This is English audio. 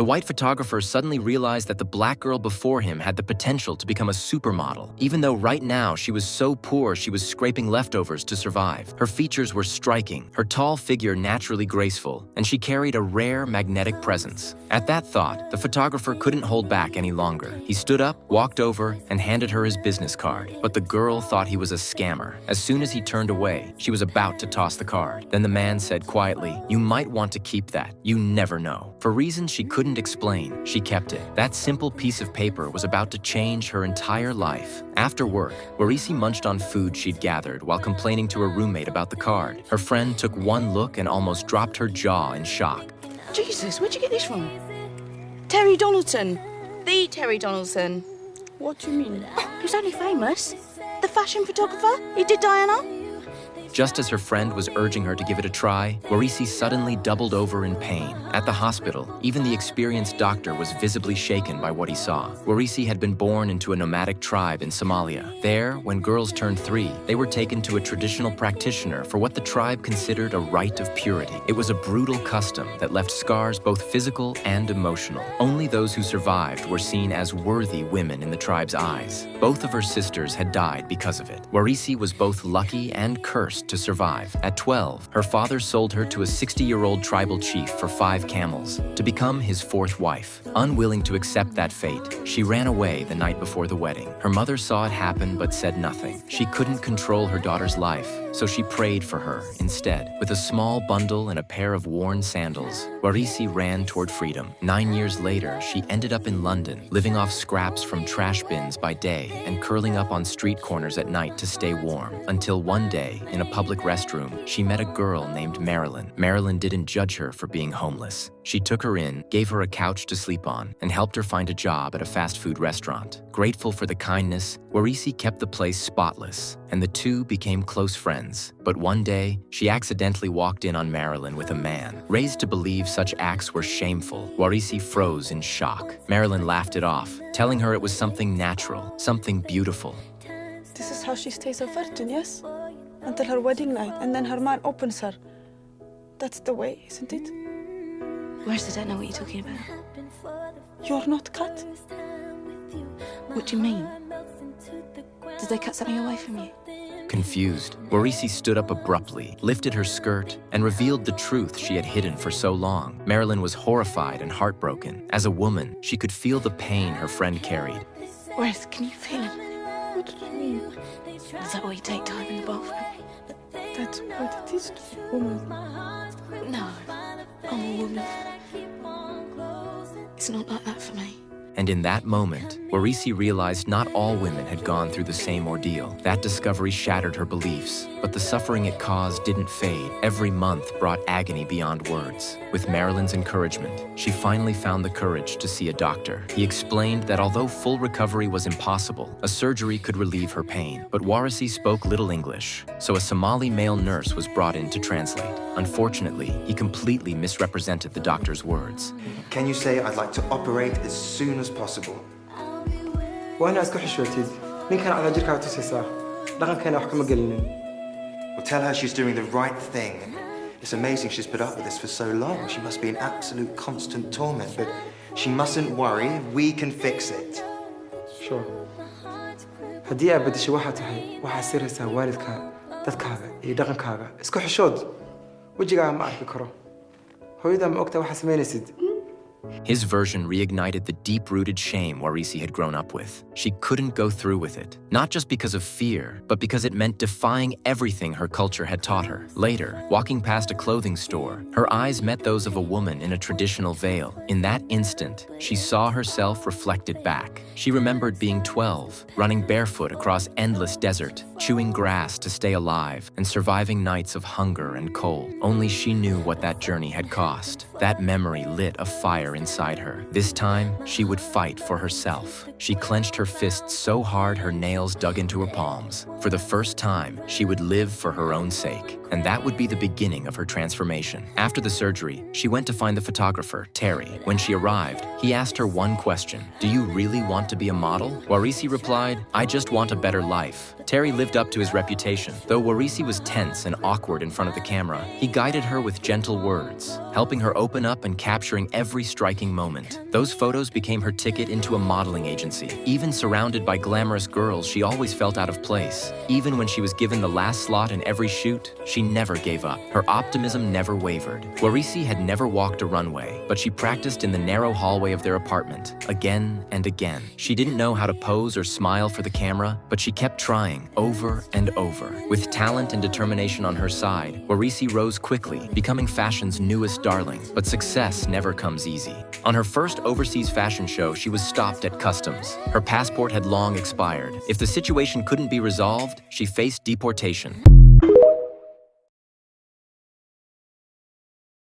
The white photographer suddenly realized that the black girl before him had the potential to become a supermodel, even though right now she was so poor she was scraping leftovers to survive. Her features were striking, her tall figure naturally graceful, and she carried a rare magnetic presence. At that thought, the photographer couldn't hold back any longer. He stood up, walked over, and handed her his business card. But the girl thought he was a scammer. As soon as he turned away, she was about to toss the card. Then the man said quietly, "You might want to keep that. You never know." For reasons she couldn't explain, she kept it. That simple piece of paper was about to change her entire life. After work, Warisi munched on food she'd gathered while complaining to her roommate about the card. Her friend took one look and almost dropped her jaw in shock. Jesus, where'd you get this from? Terry Donaldson. The Terry Donaldson. What do you mean? He's only famous. The fashion photographer. He did Diana. Just as her friend was urging her to give it a try, Warisi suddenly doubled over in pain. At the hospital, even the experienced doctor was visibly shaken by what he saw. Warisi had been born into a nomadic tribe in Somalia. There, when girls turned 3, they were taken to a traditional practitioner for what the tribe considered a rite of purity. It was a brutal custom that left scars both physical and emotional. Only those who survived were seen as worthy women in the tribe's eyes. Both of her sisters had died because of it. Warisi was both lucky and cursed to survive. At 12, her father sold her to a 60-year-old tribal chief for 5 camels to become his 4th wife. Unwilling to accept that fate, she ran away the night before the wedding. Her mother saw it happen but said nothing. She couldn't control her daughter's life, so she prayed for her instead. With a small bundle and a pair of worn sandals, Warisi ran toward freedom. 9 years later, she ended up in London, living off scraps from trash bins by day and curling up on street corners at night to stay warm. Until one day, in a public restroom, she met a girl named Marilyn. Marilyn didn't judge her for being homeless. She took her in, gave her a couch to sleep on, and helped her find a job at a fast food restaurant. Grateful for the kindness, Warisi kept the place spotless, and the two became close friends. But one day, she accidentally walked in on Marilyn with a man. Raised to believe such acts were shameful, Warisi froze in shock. Marilyn laughed it off, telling her it was something natural, something beautiful. This is how she stays a virgin, yes? Until her wedding night, and then her man opens her. That's the way, isn't it? Where's the dad know what you're talking about? You're not cut. What do you mean? Did they cut something away from you? Confused, Warisi stood up abruptly, lifted her skirt, and revealed the truth she had hidden for so long. Marilyn was horrified and heartbroken. As a woman, she could feel the pain her friend carried. Where's, can you feel it? What do you mean? Is that why you take time in the bathroom? That's what it is to be a woman. No, I'm a woman. It's not like that for me. And in that moment, Warisi realized not all women had gone through the same ordeal. That discovery shattered her beliefs, but the suffering it caused didn't fade. Every month brought agony beyond words. With Marilyn's encouragement, she finally found the courage to see a doctor. He explained that although full recovery was impossible, a surgery could relieve her pain. But Warisi spoke little English, so a Somali male nurse was brought in to translate. Unfortunately, he completely misrepresented the doctor's words. Can you say I'd like to operate as soon as possible? وأنا أسكح شويتي نكان على جركة وتسيسا لكن كان أحكم قلنا. Well, tell her she's doing the right thing. It's amazing she's put up with this for so long. She must be in absolute constant torment, but she mustn't worry. We can fix it. شو هدية بدي شي واحد تحي واحد سير هسا والدك تذكابه يدقن كابه اسكح شود وجي قاعد معك بكره هو إذا ما أكتر واحد سمين سد. His version reignited the deep-rooted shame Warisi had grown up with. She couldn't go through with it, not just because of fear, but because it meant defying everything her culture had taught her. Later, walking past a clothing store, her eyes met those of a woman in a traditional veil. In that instant, she saw herself reflected back. She remembered being 12, running barefoot across endless desert, chewing grass to stay alive, and surviving nights of hunger and cold. Only she knew what that journey had cost. That memory lit a fire inside her. This time, she would fight for herself. She clenched her fists so hard her nails dug into her palms. For the first time, she would live for her own sake, and that would be the beginning of her transformation. After the surgery, she went to find the photographer, Terry. When she arrived, he asked her one question: "Do you really want to be a model?" Warisi replied, "I just want a better life." Terry lived up to his reputation. Though Warisi was tense and awkward in front of the camera, he guided her with gentle words, helping her open up and capturing every striking moment. Those photos became her ticket into a modeling agency. Even surrounded by glamorous girls, she always felt out of place. Even when she was given the last slot in every shoot, she never gave up. Her optimism never wavered. Warisi had never walked a runway, but she practiced in the narrow hallway of their apartment, again and again. She didn't know how to pose or smile for the camera, but she kept trying over and over. With talent and determination on her side, Warisi rose quickly, becoming fashion's newest darling. But success never comes easy. On her first overseas fashion show, she was stopped at customs. Her passport had long expired. If the situation couldn't be resolved, she faced deportation.